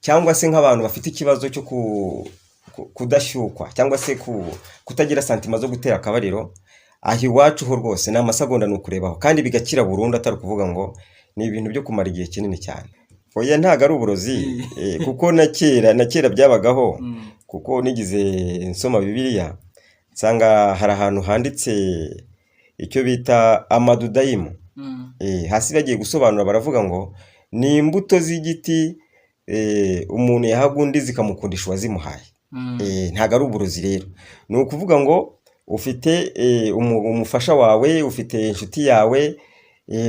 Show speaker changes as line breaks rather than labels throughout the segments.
cyangwa se nk'abantu bafite ikibazo cyo kudashyukwa cyangwa se kutagira santima zo gutera akabariro, aho iwacu ho rwose ni amasegonda ni ukurebaho kandi bigakira burundu, atari ukuvuga ngo ni ibintu byo kumara igihe kinini cyane. Oya ntago ari uburozi kuko na kera byabagaho, kuko nigize nsoma Bibiliya nsanga hari ahantu handitse icyo bita amadudayimu. Hasi bagiye gusobanura baravuga ngo ni imbuto z'igiti umuntu yahaga undi zikamukundisha uwazimuhaye. Ntago ari uburozi rero, ni ukuvuga ngo ufite umufasha wawe, ufite inshuti yawe,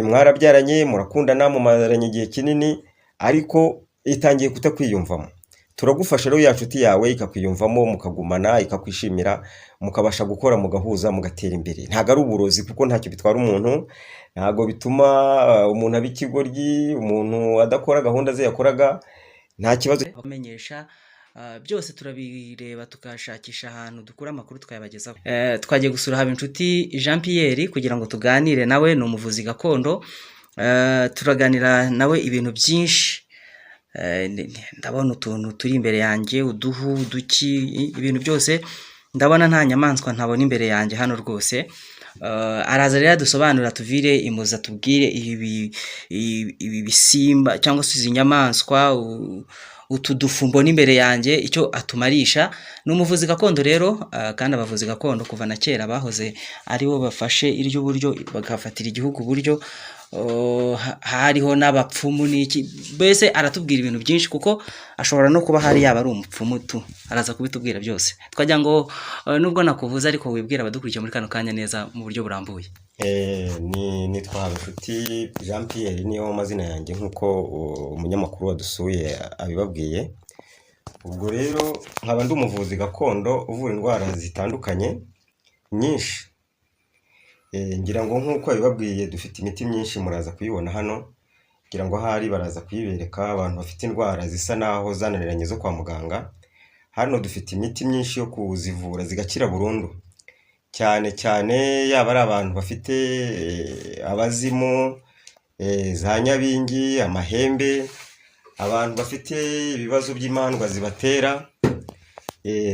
mwarabyaranye murakundana mumaranye igihe kinini, ariko itangiye kutakwiyumvamo. Turagufasha rero ya nshuti yawe ikakwiyumvamo, mukagumana, ikakwishimira, mukabasha gukora, mugahuza, mugatera imbere. Ntago ari uburozi kuko ntacyo bitwara umuntu, ntago bituma umuntu aba ikigoryi, umuntu adakora gahunda ze yakoraga, nta kibazo.
Kumenyesha byose turabireba tukashakisha ahantu dukura amakuru tukayabagezaho. Twagiye gusura Habinshuti Jean Pierre kugira ngo tuganire nawe, ni umuvuzi gakondo. Turaganira nawe ibintu byinshi. Ndabona utuntu turi imbere yanjye, uduhu, uduki, ibintu byose ndabona nta nyamaswa ntabona imbere yanjye hano rwose. Araza rero dusobanura, tuvire imuza, tubwire ibi bisimba cyangwa se izi nyamaswa, utudufu mbona imbere yanjye icyo atumarisha. Ni umuvuzi gakondo rero, kandi abavuzi gakondo kuva na kera bahoze aribo bafashe iry'uburyo bagafatira igihugu uburyo. Hariho n'abapfumu n'iki, mbese aratubwira ibintu byinshi kuko ashobora no kuba hari yaba ari umupfumu tu, araza kubitubwira byose. Twagira ngo nubwo nakuvuza ariko wibwira abadukurikiye muri kano kanya neza mu buryo burambuye.
Nitwa Habinshuti Jean Pierre, niyo mazina yanjye nk'uko umunyamakuru wadusuye abibabwiye. Ubwo rero nkaba ndi umuvuzi gakondo uvura indwara zitandukanye nyinshi. Ngira ngo nk'uko abibabwiye dufite imiti myinshi, muraza kuyibona hano. Ngira ngo hari baraza kuyibereka abantu bafite indwara zisa naho zananiranye zo kwa muganga. Hano dufite imiti myinshi yo kuzivura zigakira burundu, cyane cyane yaba ari abantu bafite abazimu, za nyabingi, amahembe, abantu bafite ibibazo by'imandwa zibatera,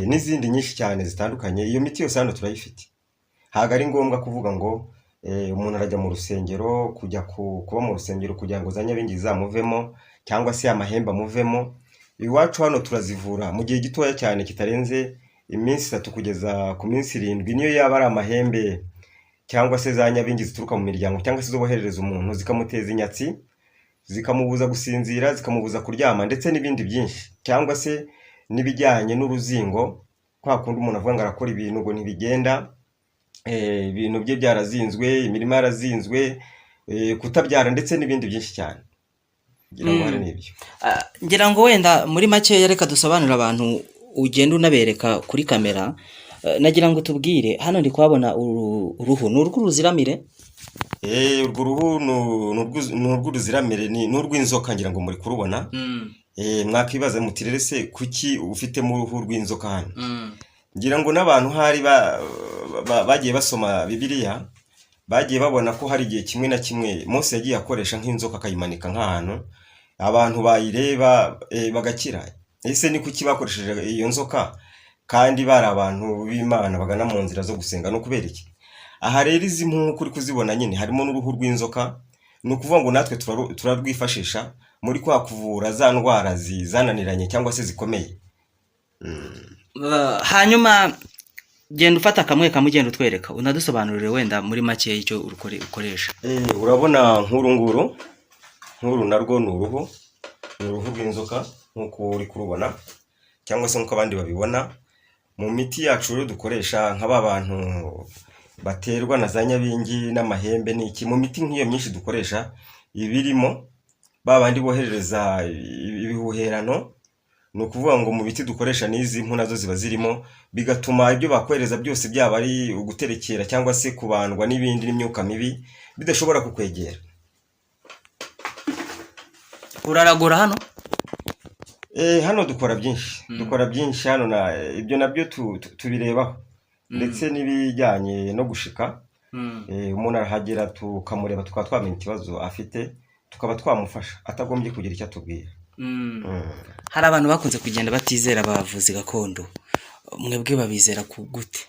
n'izindi nyinshi cyane zitandukanye. Iyo miti yose hano turayifite. Ntago ari ngombwa kuvuga ngo umuntu arajya mu rusengero, kujya kuba mu rusengero kugira ngo za nyabingi zamuvemo cyangwa se amahembe amuvemo. Iwacu hano turazivura mu gihe gitoya cyane, kitarenze iminsi 3 kugeza ku minsi 7, niyo yaba ari amahembe cyangwa se za nyabingi zituruka mu miryango cyangwa se zo boherereza umuntu zikamuteza inyatsi, zikamubuza gusinzira, zikamubuza kuryama, ndetse n'ibindi byinshi, cyangwa se n'ibijyanye n'uruzingo, kwa kundi umuntu avuga ngo arakora ibintu ngo ntibigenda, ibintu bye byarazinzwe, imirimo yarazinzwe, kutabyara, ndetse n'ibindi byinshi cyane. Ngira ngo hari n'ibyo.
Ngira ngo wenda muri make reka dusobanurira abantu, ugenda unabereka kuri kamera. Nagira ngo tubwire, hano ndi kuhabona uruhu, ni urw'uruziramire.
Urwo ruhu ni urw'uruziramire, ni urw'inzoka, ngira ngo muri kurubona. Mwakwibaza muti rero se kuki ufitemo uruhu rw'inzoka hano? Ngira ngo n'abantu hari bagiye basoma Bibiliya, bagiye babona ko hari igihe kimwe na kimwe Mose yagiye akoresha nk'inzoka akayimanika nk'ahantu abantu bayireba bagakira. Ese ni kuki bakoresheje iyo nzoka kandi bari abantu b'Imana bagana mu nzira zo gusenga? No kubera iki? Aha rero izi mpu kuri kuzibona nyine harimo n'uruhu rw'inzoka. Ni ukuvuga ngo natwe turarwifashisha muri kwa kuvura za ndwara zananiranye cyangwa se zikomeye.
Hanyuma genda ufata kamwe ugenda utwereka, unadusobanurire wenda muri make icyo ukoresha.
Urabona nk'uru narwo ni uruhu rw'inzoka nk'uko uri kurubona, cyangwa se nk'uko abandi babibona. Mu miti yacu rero dukoresha nk'aba bantu baterwa na za nyabingi n'amahembe n'iki, mu miti nk'iyo myinshi dukoresha ibirimo babandi boherereza ibihuherano. Ni ukuvuga ngo mu biti dukoresha n'izi mpu nazo ziba zirimo, bigatuma ibyo bakohereza byose byaba ari uguterekera cyangwa se kubandwa n'ibindi n'imyuka mibi bidashobora kukwegera.
Uraragura hano?
Hano dukora byinshi hano, ibyo nabyo tubirebaho, ndetse n'ibijyanye no gushika. Umuntu arahagera tukamureba, tukaba twamenya ikibazo afite, tukaba twamufasha atagombye kugira icyo atubwira.
hari abantu bakunze kugenda batizera abavuzi gakondo, mwebwe babizera gute?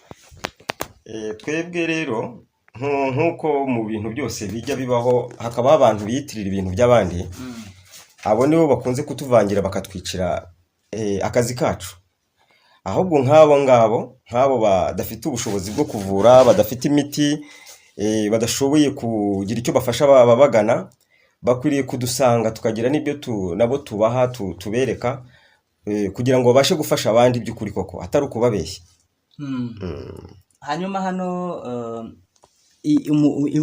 Twebwe rero nk'uko mu bintu byose bijya bibaho hakabaho abantu biyitirira ibintu by'abandi, abo nibo bakunze kutuvangira bakatwicira akazi kacu. Ahubwo nk'abo badafite ubushobozi bwo kuvura, badafite imiti, badashoboye kugira icyo bafasha ababagana, bakwiriye kudusanga tukagira n'ibyo nabo tubaha tubereka, kugira ngo babashe gufasha abandi by'ukuri koko atari ukubabeshya.
Hanyuma hano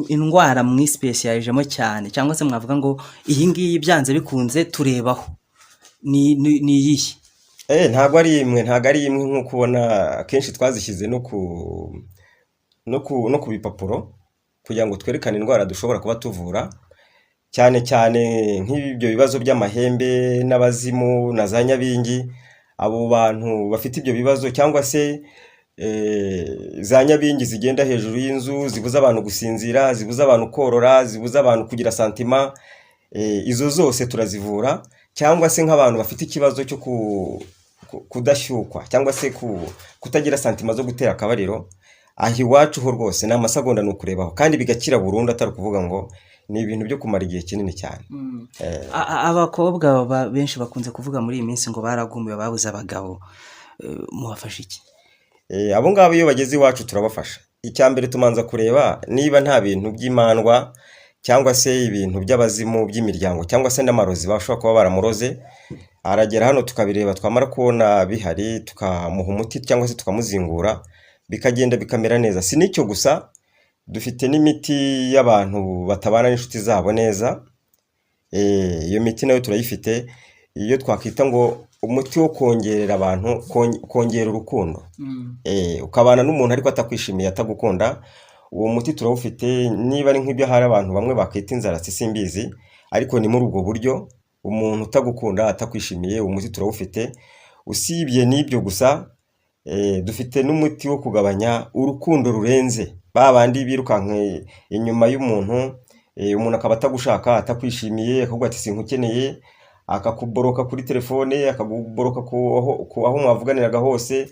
indwara mwisipesiyarijemo cyane, cyangwa se mwavuga ngo iyi ngiyi byanze bikunze turebaho ni iyihe?
Ntabwo ari imwe nk'uko ubona akenshi twazishyize no ku bipapuro kugira ngo twerekane indwara dushobora kuba tuvura, cyane cyane nk'ibyo bibazo by'amahembe n'abazimu na za nyabingi. Abo bantu bafite ibyo bibazo, cyangwa se za nyabingi zigenda hejuru y'inzu, zibuza abantu gusinzira, zibuza abantu korora, zibuza abantu kugira santima, izo zose turazivura. Cyangwa se nk'abantu bafite ikibazo cyo kudashyukwa cyangwa se kutagira santima zo gutera akabariro, aho iwacu ho rwose ni amasegonda ni ukurebaho, kandi bigakira burundu atari ukuvuga ngo ni ibintu byo kumara igihe kinini cyane.
Abakobwa benshi bakunze kuvuga muri iyi minsi ngo baragumiwe, babuze abagabo, mubafasha iki?
Abo ngabo iyo bageze iwacu turabafasha. Icya mbere tumanza kureba niba nta bintu by'imandwa cyangwa se ibintu by'abazimu by'imiryango cyangwa se n'amarozi bashobora kuba baramuroze. Aragera hano tukabireba, twamara kubona bihari tukamuha umuti cyangwa se tukamuzingura, bikagenda bikamera neza. Si n'icyo gusa, dufite n'imiti y'abantu batabana n'inshuti zabo neza. Iyo miti nayo turayifite, iyo twakwita ngo umuti wo kongerera abantu, kongera urukundo. Ukabana n'umuntu ariko atakwishimiye, atagukunda, uwo muti turawufite. Niba ari nk'ibyo hari abantu bamwe bakita inzara, simbizi, ariko ni muri ubwo buryo. Umuntu utagukunda, atakwishimiye, uwo muti turawufite. Usibye n'ibyo gusa, dufite n'umuti wo kugabanya urukundo rurenze, babandi birukanka inyuma y'umuntu, umuntu akaba atagushaka, atakwishimiye, akavuga ati sinkukeneye, akakuboroka kuri telefone, akakuboroka aho mwavuganiraga hose,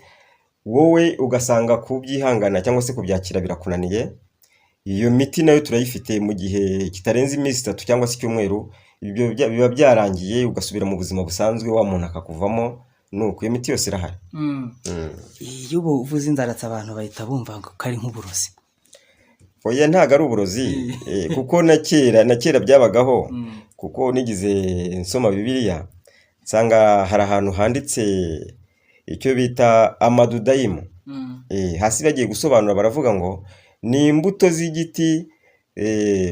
wowe ugasanga kubyihangana cyangwa se kubyakira birakunaniye. Iyo miti nayo turayifite mu gihe kitarenze iminsi 3 cyangwa se icyumweru, ibyo biba byarangiye, ugasubira mu buzima busanzwe, wa muntu akakuvamo. Nuko iyo miti yose irahari.
Iyo uvuze inzaratsi abantu bahita bumva ko ari nk'uburozi.
Oya, ntago ari uburozi, kuko na kera byabagaho. Kuko nigize nsoma Bibiliya, nsanga hari ahantu handitse icyo bita amadudayimu. Hasi bagiye gusobanura baravuga ngo ni imbuto z'igiti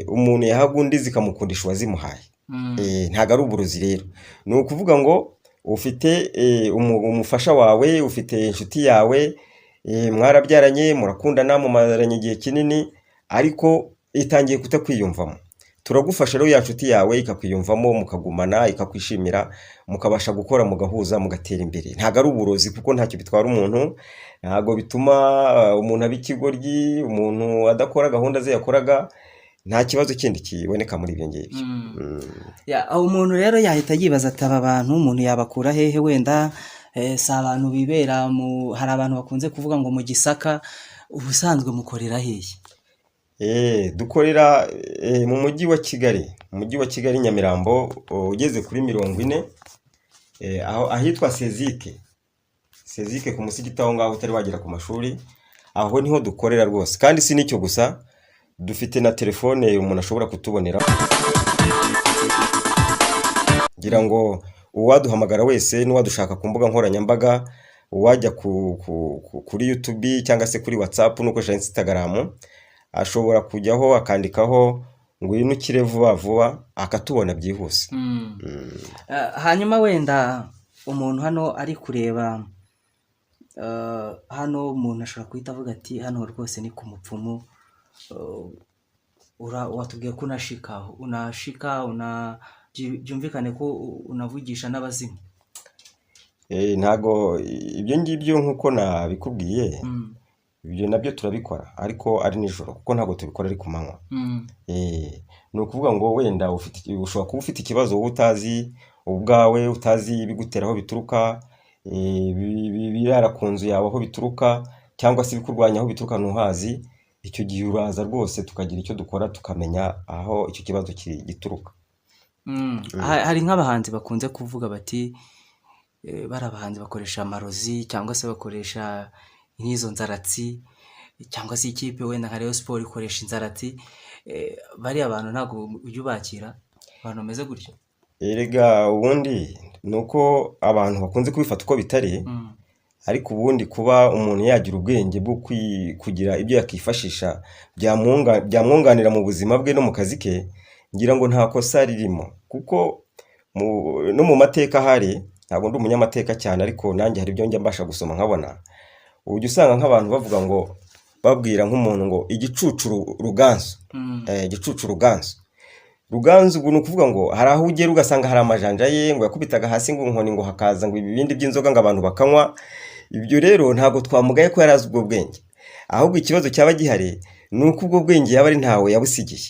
umuntu yahaga undi zikamukundisha uwazimuhaye. Ntago ari uburozi rero. Ni ukuvuga ngo ufite umufasha wawe, ufite inshuti yawe, mwarabyaranye, murakundana, mumaranye igihe kinini, ariko itangiye kutakwiyumvamo. Turagufasha rero ya nshuti yawe ikakwiyumvamo, mukagumana, ikakwishimira, mukabasha gukora, mugahuza, mugatera imbere. Ntago ari uburozi kuko ntacyo bitwara umuntu, ntago bituma umuntu aba ikigoryi, umuntu adakora gahunda ze yakoraga, nta kibazo kindi kiboneka muri ibyo ngibyo.
Umuntu rero yahita yibaza ati aba bantu umuntu yabakura hehe? Wenda si abantu bibera hari abantu bakunze kuvuga ngo mu Gisaka, ubusanzwe mukorera hehe?
Dukorera mu mujyi wa Kigali, Nyamirambo, ugeze kuri 40, ahitwa Sezike ku musigiti aho ngaho utari wagera ku mashuri, aho niho dukorera rwose. Kandi si n'icyo gusa, dufite na telefone umuntu ashobora kutubonera, ngira ngo uwaduhamagara wese n'uwadushaka ku mbuga nkoranyambaga, uwajya kuri YouTube cyangwa se kuri WhatsApp n'ukoresha Instagram, ashobora kujyaho akandikaho ngo yinukire vuba vuba akatubona byihuse.
Hanyuma wenda umuntu hano ari kureba, hano umuntu ashobora kuhita avuga ati hano rwose ni ku mupfumu, watubwiye ko unashika byumvikane ko unavugisha n'abazimu.
Ntago ibyo ngibyo nk'uko nabikubwiye, ibyo nabyo turabikora, ariko ari nijoro kuko ntago tubikora ari ku manywa. Ni ukuvuga ngo wenda ushobora kuba ufite ikibazo wowe utazi, ubwawe utazi ibigutera aho bituruka, birara ku nzu yawe aho bituruka, cyangwa se ibikurwanya aho bituruka ntuhazi, icyo gihe uraza rwose tukagira icyo dukora tukamenya aho icyo kibazo gituruka.
Hari nk'abahanzi bakunze kuvuga bati bari abahanzi bakoresha amarozi cyangwa se bakoresha nk'izo nzaratsi, cyangwa se ikipe wenda nka Rayon Sport ikoresha inzaratsi, bariya abantu ntabwo ujya ubakira, abantu bameze gutyo?
Erega ubundi ni uko abantu bakunze kubifata uko bitari, ariko ubundi kuba umuntu yagira ubwenge bwo kugira ibyo yakifashisha byamwunganira mu buzima bwe no mu kazi ke, ngira ngo nta kosa ririmo, kuko no mu mateka ahari, ntabwo ndi umunyamateka cyane ariko nanjye hari ibyo njya mbasha gusoma nkabona, ujya usanga nk'abantu bavuga ngo, babwira nk'umuntu ngo igicucu ruganzu, igicucu ruganzu ubu ni ukuvuga ngo hari aho ugera ugasanga hari amajanja ye ngo yakubitaga hasi ngo inkoni ngo hakaza ngo ibibindi by'inzoga ngo abantu bakanywa. Ibyo rero ntabwo twamugaye ko yari azi ubwo bwenge, ahubwo ikibazo cyaba gihari ni uko ubwo bwenge yaba ari ntawe yabusigiye.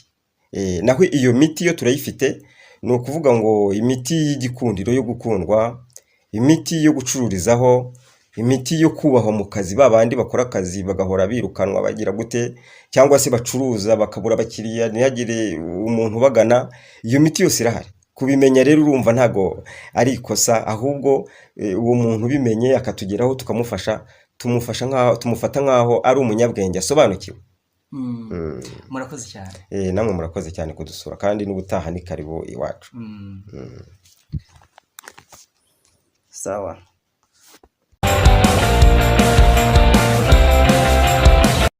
Naho iyo miti yo turayifite, ni ukuvuga ngo imiti y'igikundiro yo gukundwa, imiti yo gucururizaho, imiti yo kubahwa mu kazi, babandi bakora akazi bagahora birukanwa bagira gute, cyangwa se bacuruza bakabura abakiriya ntihagire umuntu ubagana, iyo miti yose irahari. Kubimenya rero urumva ntago ari ikosa, ahubwo uwo muntu ubimenye akatugeraho tukamufasha, tumufata nk'aho ari umunyabwenge asobanukiwe.
Murakoze cyane.
Namwe murakoze cyane kudusura, kandi n'ubutaha ni karibu iwacu.
Sawa.